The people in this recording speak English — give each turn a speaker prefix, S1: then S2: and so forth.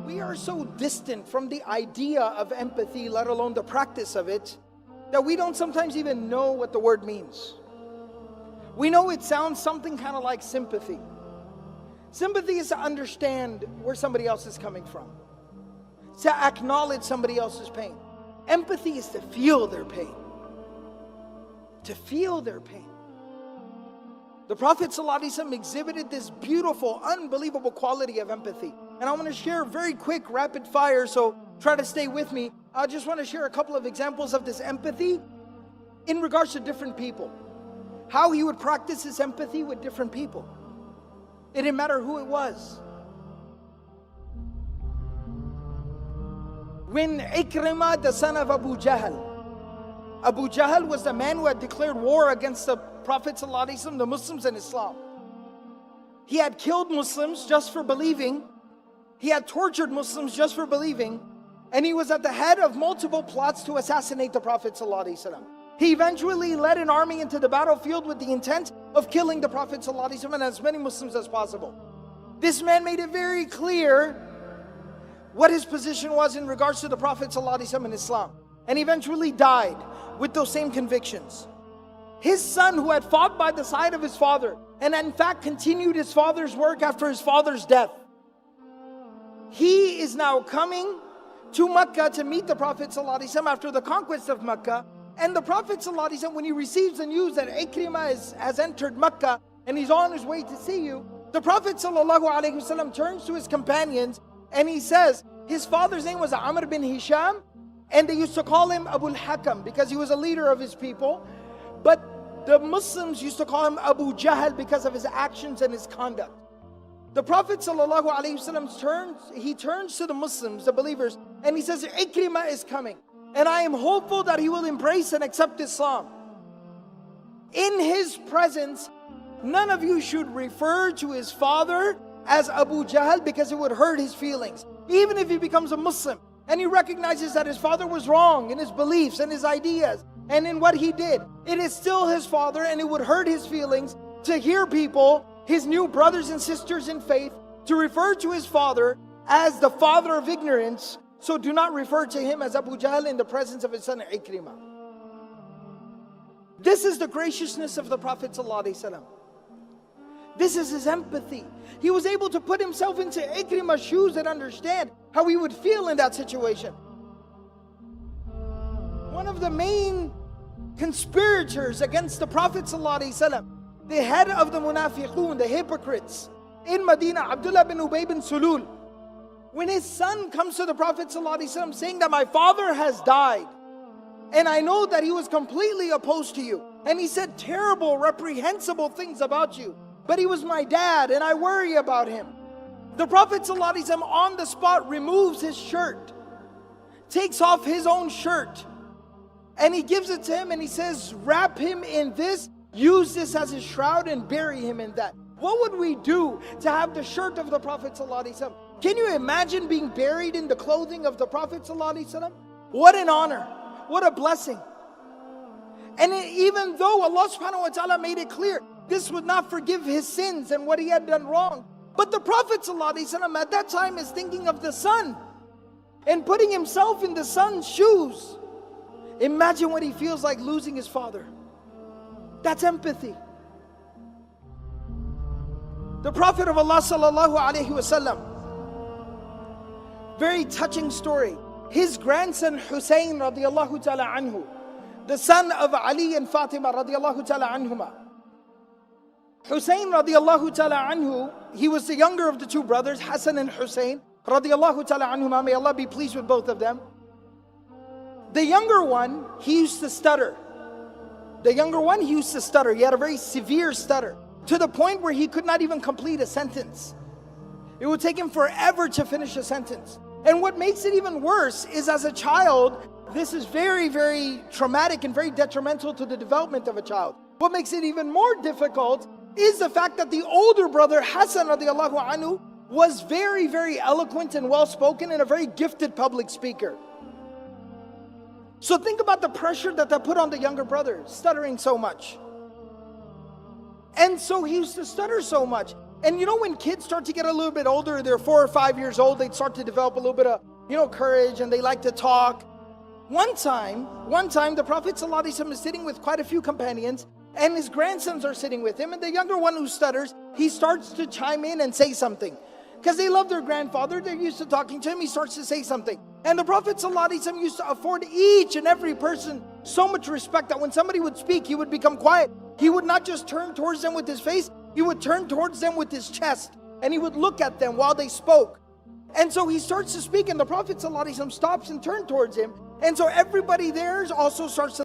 S1: We are so distant from the idea of empathy, let alone the practice of it, that we don't sometimes even know what the word means. We know it sounds something kind of like sympathy. Sympathy is to understand where somebody else is coming from, to acknowledge somebody else's pain. Empathy is to feel their pain. To feel their pain. The Prophet ﷺ exhibited this beautiful, unbelievable quality of empathy. And I want to share very quick, rapid fire, so try to stay with me. I just want to share a couple of examples of this empathy in regards to different people. How he would practice his empathy with different people. It didn't matter who it was. When Ikrimah, the son of Abu Jahl was the man who had declared war against the Prophet ﷺ, the Muslims and Islam. He had killed Muslims just for believing. He had tortured Muslims just for believing. And he was at the head of multiple plots to assassinate the Prophet ﷺ. He eventually led an army into the battlefield with the intent of killing the Prophet ﷺ and as many Muslims as possible. This man made it very clear what his position was in regards to the Prophet ﷺ and Islam. And eventually died with those same convictions. His son, who had fought by the side of his father, and in fact continued his father's work after his father's death, he is now coming to Mecca to meet the Prophet ﷺ after the conquest of Mecca. And the Prophet ﷺ, when he receives the news that Ikrimah has entered Mecca and he's on his way to see you, the Prophet ﷺ turns to his companions and he says, his father's name was Amr bin Hisham, and they used to call him Abu al-Hakam because he was a leader of his people. But the Muslims used to call him Abu Jahl because of his actions and his conduct. The Prophet ﷺ turns to the Muslims, the believers, and he says, Ikrimah is coming. And I am hopeful that he will embrace and accept Islam. In his presence, none of you should refer to his father as Abu Jahl because it would hurt his feelings. Even if he becomes a Muslim and he recognizes that his father was wrong in his beliefs and his ideas and in what he did, it is still his father and it would hurt his feelings to hear people, his new brothers and sisters in faith, to refer to his father as the father of ignorance. So do not refer to him as Abu Jahl in the presence of his son Ikrimah. This is the graciousness of the Prophet ﷺ. This is his empathy. He was able to put himself into Ikrimah's shoes and understand how he would feel in that situation. One of the main conspirators against the Prophet ﷺ, the head of the Munafiqun, the hypocrites in Medina, Abdullah bin Ubay bin Sulul, when his son comes to the Prophet ﷺ saying that my father has died, and I know that he was completely opposed to you, and he said terrible, reprehensible things about you, but he was my dad and I worry about him. The Prophet ﷺ on the spot removes his shirt, takes off his own shirt, and he gives it to him and he says, wrap him in this, use this as his shroud and bury him in that. What would we do to have the shirt of the Prophet ﷺ? Can you imagine being buried in the clothing of the Prophet ﷺ? What an honor, what a blessing. And even though Allah subhanahu wa ta'ala made it clear, this would not forgive his sins and what he had done wrong. But the Prophet ﷺ at that time is thinking of the son and putting himself in the son's shoes. Imagine what he feels like losing his father. That's empathy. The Prophet of Allah sallallahu alaihi wasallam, very touching story. His grandson Hussein radiallahu ta'ala anhu, the son of Ali and Fatima radiallahu ta'ala anhuma. Hussein radiallahu ta'ala anhu, he was the younger of the two brothers, Hassan and Hussein radiallahu ta'ala anhuma. May Allah be pleased with both of them. The younger one, he used to stutter. The younger one, he used to stutter. He had a very severe stutter, to the point where he could not even complete a sentence. It would take him forever to finish a sentence. And what makes it even worse is, as a child, this is very, very traumatic and very detrimental to the development of a child. What makes it even more difficult is the fact that the older brother, Hassan radiallahu anhu, was very, very eloquent and well-spoken and a very gifted public speaker. So think about the pressure that put on the younger brother, stuttering so much. And so he used to stutter so much. And you know, when kids start to get a little bit older, they're 4 or 5 years old, they start to develop a little bit of, courage, and they like to talk. One time, the Prophet ﷺ is sitting with quite a few companions, and his grandsons are sitting with him, and the younger one who stutters, he starts to chime in and say something. Because they love their grandfather, they're used to talking to him, he starts to say something. And the Prophet ﷺ used to afford each and every person so much respect that when somebody would speak, he would become quiet. He would not just turn towards them with his face, he would turn towards them with his chest, and he would look at them while they spoke. And so he starts to speak, and the Prophet ﷺ stops and turns towards him. And so everybody there also starts to